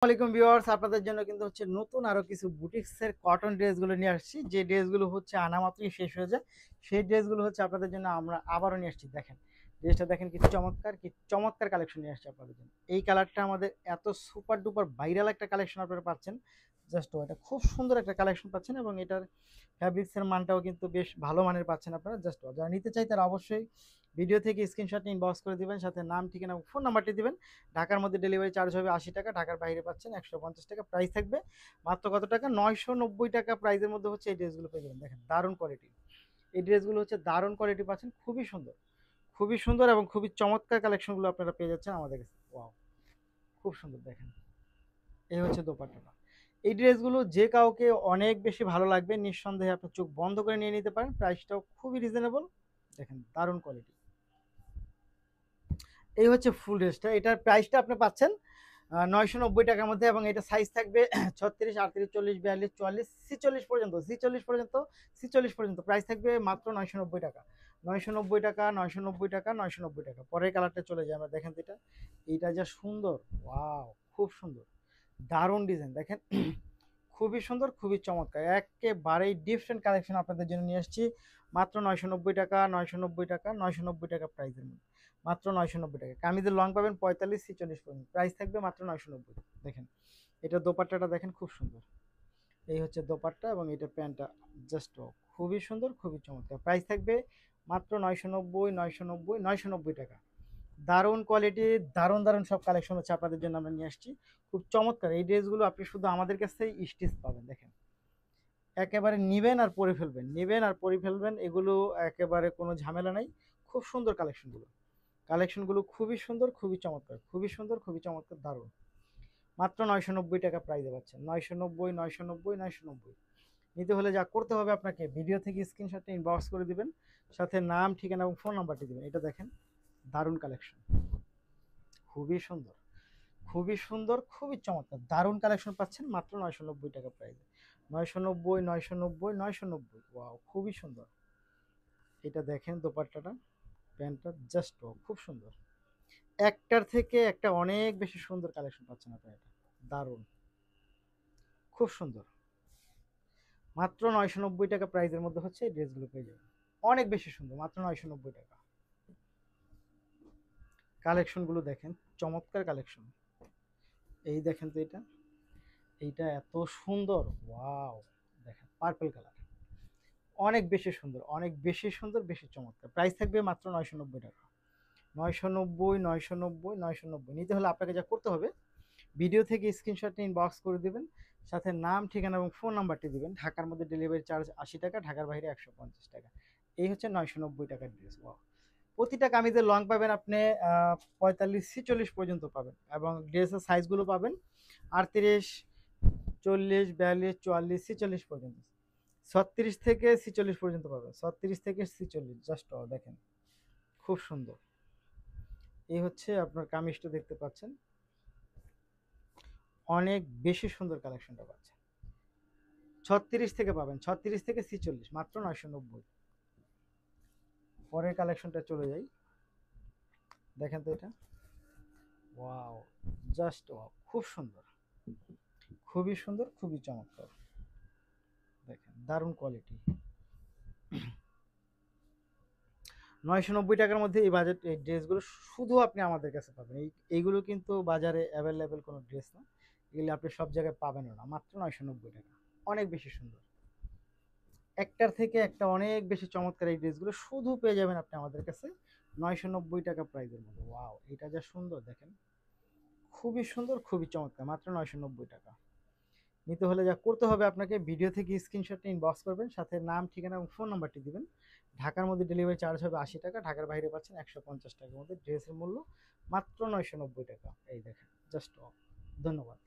আসসালামাইকুম ভিউয়ার্স, আপনাদের জন্য কিন্তু হচ্ছে নতুন আরো কিছু বুটিক্সের কটন ড্রেসগুলো নিয়ে আসছি। যে ড্রেসগুলো হচ্ছে আনা মাত্রই শেষ হয়ে যায়, সেই ড্রেসগুলো হচ্ছে আপনাদের জন্য আমরা আবারও নিয়ে আসছি। দেখেন ড্রেসটা, দেখেন কি চমৎকার কালেকশন নিয়ে আসছে আপনাদের জন্য। এই কালারটা আমাদের এত সুপার ডুপার ভাইরাল একটা কালেকশন আপনারা পাচ্ছেন। জাস্ট এটা খুব সুন্দর একটা কালেকশন পাচ্ছেন এবং এটার ফ্যাব্রিক্সের মানটাও কিন্তু বেশ ভালো মানের পাচ্ছেন আপনারা। জাস্ট যারা নিতে চাই তারা অবশ্যই ভিডিও থেকে স্ক্রিনশট নিয়ে ইনবক্স করে দিবেন, সাথে নাম, ঠিকানা, ফোন নাম্বারটি দিবেন। ঢাকার মধ্যে ডেলিভারি চার্জ হবে 80 টাকা, ঢাকার বাইরে পাচ্ছেন 150 টাকা। প্রাইস থাকবে মাত্র কত টাকা? 990 টাকা প্রাইসের মধ্যে হচ্ছে এই ড্রেসগুলো পেয়ে যাবেন। দেখেন দারুণ কোয়ালিটি, এই ড্রেসগুলো হচ্ছে দারুণ কোয়ালিটি পাচ্ছেন, খুবই সুন্দর, খুবই সুন্দর এবং খুবই চমৎকার কালেকশনগুলো আপনারা পেয়ে যাচ্ছেন আমাদের কাছে। ওয়াও, খুব সুন্দর। দেখেন এই হচ্ছে দোপাট্টাটা। এই ড্রেসগুলো যে কাউকে অনেক বেশি ভালো লাগবে, নিঃসন্দেহে আপনি চোখ বন্ধ করে নিয়ে নিতে পারেন। প্রাইসটাও খুবই রিজনেবল। দেখেন দারুণ কোয়ালিটি। এই হচ্ছে ফুল ড্রেসটা, এটার প্রাইসটা আপনি পাচ্ছেন 990 টাকার মধ্যে এবং এটা সাইজ থাকবে 36, 38, 40, 42, 44, 46 পর্যন্ত, 46 পর্যন্ত প্রাইস থাকবে মাত্র 990 টাকা। 990 টাকা, 990 টাকা, 990 টাকা। পরের কালারটা চলে যায় আমরা। দেখেন তো এটা, এইটা যা সুন্দর, ওয়াও, খুব সুন্দর, দারুণ ডিজাইন। দেখেন খুবই সুন্দর, খুবই চমৎকার, একেবারেই ডিফারেন্ট কালেকশন আপনাদের জন্য নিয়ে এসেছি। মাত্র 990 টাকা, 990 টাকা, 990 টাকা প্রাইসের মধ্যে, মাত্র 990 টাকা। কামিজের লং পাবেন 45, 46 পর্যন্ত, প্রাইস থাকবে মাত্র 990। দেখেন এটা দোপাট্টাটা, দেখেন খুব সুন্দর। এই হচ্ছে দোপাট্টা এবং এটা প্যান্টটা, জাস্ট খুবই সুন্দর, খুবই চমৎকার। প্রাইস থাকবে মাত্র 990, 990, 990 টাকা। দারুণ কোয়ালিটি, দারুণ দারুণ সব কালেকশন হচ্ছে আপনাদের জন্য আমরা নিয়ে আসছি। খুব চমৎকার এই ড্রেসগুলো আপনি শুধু আমাদের কাছ থেকে স্টিচ পাবেন। দেখেন একেবারে নিবেন আর পরে ফেলবেন, নিবেন আর পরে ফেলবেন, এগুলো একেবারে কোনো ঝামেলা নাই। খুব সুন্দর কালেকশনগুলো, কালেকশনগুলো খুবই সুন্দর, খুবই চমৎকার, খুবই সুন্দর, খুবই চমৎকার, দারুণ। মাত্র 990 টাকা প্রাইসে পাচ্ছেন। 990, 990, 990। নিতে হলে যা করতে হবে, আপনাকে ভিডিও থেকে স্ক্রিনশটটা ইনবক্স করে দিবেন, সাথে নাম, ঠিকানা এবং ফোন নাম্বারটি দিবেন। এটা দেখেন দারুণ কালেকশন, খুবই সুন্দর, খুবই সুন্দর, খুবই চমৎকার, দারুণ কালেকশন পাচ্ছেন মাত্র 990 টাকা প্রাইসে। 990, 990, 990। ওয়াও, খুবই সুন্দর। এটা দেখেন দোপাট্টাটা, প্যান্টটা, জাস্ট খুব সুন্দর। একটার থেকে একটা অনেক বেশি সুন্দর কালেকশন পাচ্ছেন আপনারা। এটা দারুণ, খুব সুন্দর। মাত্র 990 টাকা প্রাইসের মধ্যে হচ্ছে এই ড্রেসগুলো পেয়ে যাবেন। অনেক বেশি সুন্দর, মাত্র 990 টাকা। কালেকশনগুলো দেখেন, চমৎকার কালেকশন। এই দেখেন তো এটা, এইটা এত সুন্দর, ওয়াও। দেখেন পার্পল কালার, অনেক বেশি সুন্দর, অনেক বেশি সুন্দর, বেশি চমৎকার। প্রাইস থাকবে মাত্র 990 টাকা। 990, 990, 990। নিতে হলে আপনাকে যা করতে হবে, ভিডিও থেকে স্ক্রিনশট নিয়ে ইনবক্স করে দেবেন, সাথে নাম, ঠিকানা এবং ফোন নাম্বারটি দিবেন। ঢাকার মধ্যে ডেলিভারি চার্জ 80 টাকা, ঢাকার বাইরে 150 টাকা। এই হচ্ছে 990 টাকার ড্রেস। ওয়াও, প্রতিটা কামিজের লং পাবেন আপনি 45, 46 পর্যন্ত পাবেন এবং ড্রেসের সাইজগুলো পাবেন 38, 40, 42, 44, 46 পর্যন্ত। 36 থেকে 46 পর্যন্ত পাবেন, 36 থেকে 46। জাস্ট দেখেন খুব সুন্দর। এই হচ্ছে আপনার কামিজটা, দেখতে পাচ্ছেন অনেক বেশি সুন্দর কালেকশনটা পাচ্ছেন। 36 থেকে পাবেন, 36 থেকে 46, মাত্র 990। পরের কালেকশনটা চলে যাই। দেখেন তো এটা, ওয়াও, জাস্ট ওয়াও, খুব সুন্দর, খুবই সুন্দর, খুবই চমৎকার। দেখেন দারুণ কোয়ালিটি। 990 টাকার মধ্যে এই বাজেট, এই ড্রেসগুলো শুধু আপনি আমাদের কাছে পাবেন। এইগুলো কিন্তু বাজারে অ্যাভেলেবেল কোনো ড্রেস না, এগুলো আপনি সব জায়গায় পাবেনও না। মাত্র 990 টাকা, অনেক বেশি সুন্দর। একটার থেকে একটা অনেক বেশি চমৎকার এই ড্রেসগুলো শুধু পেয়ে যাবেন আপনি আমাদের কাছে 990 টাকা প্রাইসের মধ্যে। ওয়াও, এটা যা সুন্দর, দেখেন খুবই সুন্দর, খুবই চমৎকার, মাত্র 990 টাকা। নিতে হলে যা করতে হবে, আপনাকে ভিডিও থেকে স্ক্রিনশটটা ইনবক্স করবেন, সাথে নাম, ঠিকানা এবং ফোন নাম্বারটি দিবেন। ঢাকার মধ্যে ডেলিভারি চার্জ হবে 80 টাকা, ঢাকার বাইরে পাচ্ছেন 150 টাকার মধ্যে। ড্রেসের মূল্য মাত্র 990 টাকা। এই দেখেন জাস্ট, ধন্যবাদ।